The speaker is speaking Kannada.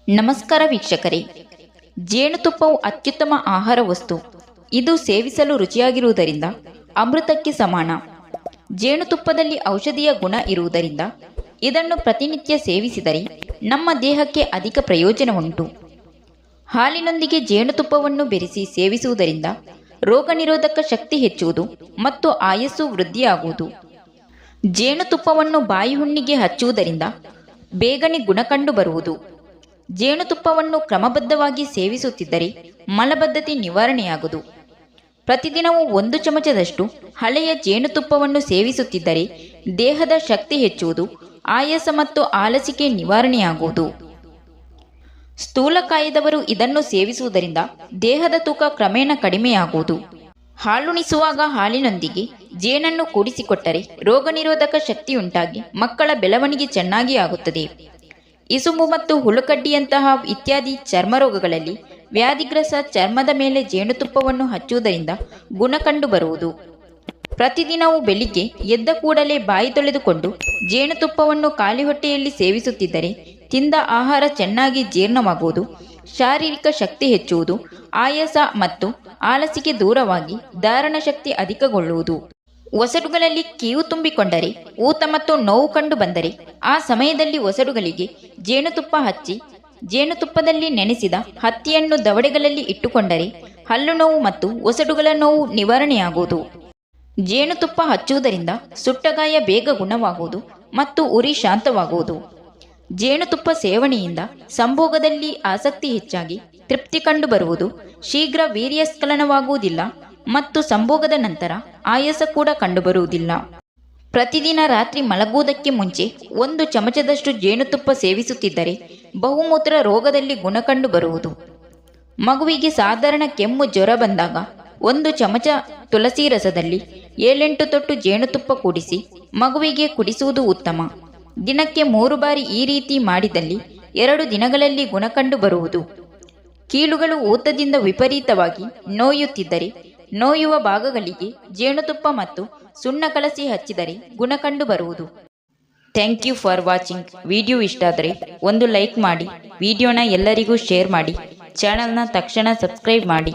ನಮಸ್ಕಾರ ವೀಕ್ಷಕರೇ, ಜೇನುತುಪ್ಪವು ಅತ್ಯುತ್ತಮ ಆಹಾರ ವಸ್ತು. ಇದು ಸೇವಿಸಲು ರುಚಿಯಾಗಿರುವುದರಿಂದ ಅಮೃತಕ್ಕೆ ಸಮಾನ. ಜೇನುತುಪ್ಪದಲ್ಲಿ ಔಷಧೀಯ ಗುಣ ಇರುವುದರಿಂದ ಇದನ್ನು ಪ್ರತಿನಿತ್ಯ ಸೇವಿಸಿದರೆ ನಮ್ಮ ದೇಹಕ್ಕೆ ಅಧಿಕ ಪ್ರಯೋಜನವುಂಟು. ಹಾಲಿನೊಂದಿಗೆ ಜೇನುತುಪ್ಪವನ್ನು ಬೆರೆಸಿ ಸೇವಿಸುವುದರಿಂದ ರೋಗ ನಿರೋಧಕ ಶಕ್ತಿ ಹೆಚ್ಚುವುದು ಮತ್ತು ಆಯಸ್ಸು ವೃದ್ಧಿಯಾಗುವುದು. ಜೇನುತುಪ್ಪವನ್ನು ಬಾಯಿ ಹುಣ್ಣಿಗೆ ಹಚ್ಚುವುದರಿಂದ ಬೇಗನೆ ಗುಣ ಕಂಡು ಬರುವುದು. ಜೇನುತುಪ್ಪವನ್ನು ಕ್ರಮಬದ್ಧವಾಗಿ ಸೇವಿಸುತ್ತಿದ್ದರೆ ಮಲಬದ್ಧತೆ ನಿವಾರಣೆಯಾಗುವುದು. ಪ್ರತಿದಿನವೂ 1 ಚಮಚದಷ್ಟು ಹಳೆಯ ಜೇನುತುಪ್ಪವನ್ನು ಸೇವಿಸುತ್ತಿದ್ದರೆ ದೇಹದ ಶಕ್ತಿ ಹೆಚ್ಚುವುದು, ಆಯಾಸ ಮತ್ತು ಆಲಸಿಕೆ ನಿವಾರಣೆಯಾಗುವುದು. ಸ್ಥೂಲಕಾಯದವರು ಇದನ್ನು ಸೇವಿಸುವುದರಿಂದ ದೇಹದ ತೂಕ ಕ್ರಮೇಣ ಕಡಿಮೆಯಾಗುವುದು. ಹಾಲುಣಿಸುವಾಗ ಹಾಲಿನೊಂದಿಗೆ ಜೇನನ್ನು ಕೂಡಿಸಿಕೊಟ್ಟರೆ ರೋಗ ನಿರೋಧಕ ಶಕ್ತಿಯುಂಟಾಗಿ ಮಕ್ಕಳ ಬೆಳವಣಿಗೆ ಚೆನ್ನಾಗಿ ಆಗುತ್ತದೆ. ಇಸುಂಬು ಮತ್ತು ಹುಳುಕಡ್ಡಿಯಂತಹ ಇತ್ಯಾದಿ ಚರ್ಮ ರೋಗಗಳಲ್ಲಿ ವ್ಯಾಧಿಗ್ರಸ್ತ ಚರ್ಮದ ಮೇಲೆ ಜೇನುತುಪ್ಪವನ್ನು ಹಚ್ಚುವುದರಿಂದ ಗುಣ ಕಂಡು ಬರುವುದು. ಪ್ರತಿದಿನವೂ ಬೆಳಿಗ್ಗೆ ಎದ್ದ ಕೂಡಲೇ ಬಾಯಿ ತೊಳೆದುಕೊಂಡು ಜೇನುತುಪ್ಪವನ್ನು ಖಾಲಿ ಹೊಟ್ಟೆಯಲ್ಲಿ ಸೇವಿಸುತ್ತಿದ್ದರೆ ತಿಂದ ಆಹಾರ ಚೆನ್ನಾಗಿ ಜೀರ್ಣವಾಗುವುದು, ಶಾರೀರಿಕ ಶಕ್ತಿ ಹೆಚ್ಚುವುದು, ಆಯಾಸ ಮತ್ತು ಆಲಸಿಕೆ ದೂರವಾಗಿ ಧಾರಣ ಶಕ್ತಿ ಅಧಿಕಗೊಳ್ಳುವುದು. ಒಸಡುಗಳಲ್ಲಿ ಕೀವು ತುಂಬಿಕೊಂಡರೆ, ಊತ ಮತ್ತು ನೋವು ಕಂಡು ಬಂದರೆ ಆ ಸಮಯದಲ್ಲಿ ಒಸಡುಗಳಿಗೆ ಜೇನುತುಪ್ಪ ಹಚ್ಚಿ ಜೇನುತುಪ್ಪದಲ್ಲಿ ನೆನೆಸಿದ ಹತ್ತಿಯನ್ನು ದವಡೆಗಳಲ್ಲಿ ಇಟ್ಟುಕೊಂಡರೆ ಹಲ್ಲು ನೋವು ಮತ್ತು ಒಸಡುಗಳ ನೋವು ನಿವಾರಣೆಯಾಗುವುದು. ಜೇನುತುಪ್ಪ ಹಚ್ಚುವುದರಿಂದ ಸುಟ್ಟಗಾಯ ಬೇಗ ಗುಣವಾಗುವುದು ಮತ್ತು ಉರಿ ಶಾಂತವಾಗುವುದು. ಜೇನುತುಪ್ಪ ಸೇವನೆಯಿಂದ ಸಂಭೋಗದಲ್ಲಿ ಆಸಕ್ತಿ ಹೆಚ್ಚಾಗಿ ತೃಪ್ತಿ ಕಂಡು ಬರುವುದು, ಶೀಘ್ರ ವೀರ್ಯಸ್ಖಲನವಾಗುವುದಿಲ್ಲ ಮತ್ತು ಸಂಭೋಗದ ನಂತರ ಆಯಾಸ ಕೂಡ ಕಂಡುಬರುವುದಿಲ್ಲ. ಪ್ರತಿದಿನ ರಾತ್ರಿ ಮಲಗುವುದಕ್ಕೆ ಮುಂಚೆ 1 ಚಮಚದಷ್ಟು ಜೇನುತುಪ್ಪ ಸೇವಿಸುತ್ತಿದ್ದರೆ ಬಹುಮೂತ್ರ ರೋಗದಲ್ಲಿ ಗುಣ ಕಂಡು ಬರುವುದು. ಮಗುವಿಗೆ ಸಾಧಾರಣ ಕೆಮ್ಮು ಜ್ವರ ಬಂದಾಗ 1 ಚಮಚ ತುಳಸಿ ರಸದಲ್ಲಿ 7-8 ತೊಟ್ಟು ಜೇನುತುಪ್ಪ ಕೂಡಿಸಿ ಮಗುವಿಗೆ ಕುಡಿಸುವುದು ಉತ್ತಮ. ದಿನಕ್ಕೆ 3 ಬಾರಿ ಈ ರೀತಿ ಮಾಡಿದಲ್ಲಿ 2 ದಿನಗಳಲ್ಲಿ ಗುಣ ಕಂಡು ಬರುವುದು. ಕೀಲುಗಳು ಊತದಿಂದ ವಿಪರೀತವಾಗಿ ನೋಯುತ್ತಿದ್ದರೆ ನೋಯುವ ಭಾಗಗಳಿಗೆ ಜೇನುತುಪ್ಪ ಮತ್ತು ಸುಣ್ಣ ಕಲಸಿ ಹಚ್ಚಿದರೆ ಗುಣ ಕಂಡು ಬರುವುದು. Thank you for watching. Video ಇಷ್ಟ ಆದರೆ ಒಂದು ಲೈಕ್ ಮಾಡಿ, ವಿಡಿಯೋನ ಎಲ್ಲರಿಗೂ ಶೇರ್ ಮಾಡಿ, ಚಾನಲ್ನ ತಕ್ಷಣ ಸಬ್ಸ್ಕ್ರೈಬ್ ಮಾಡಿ.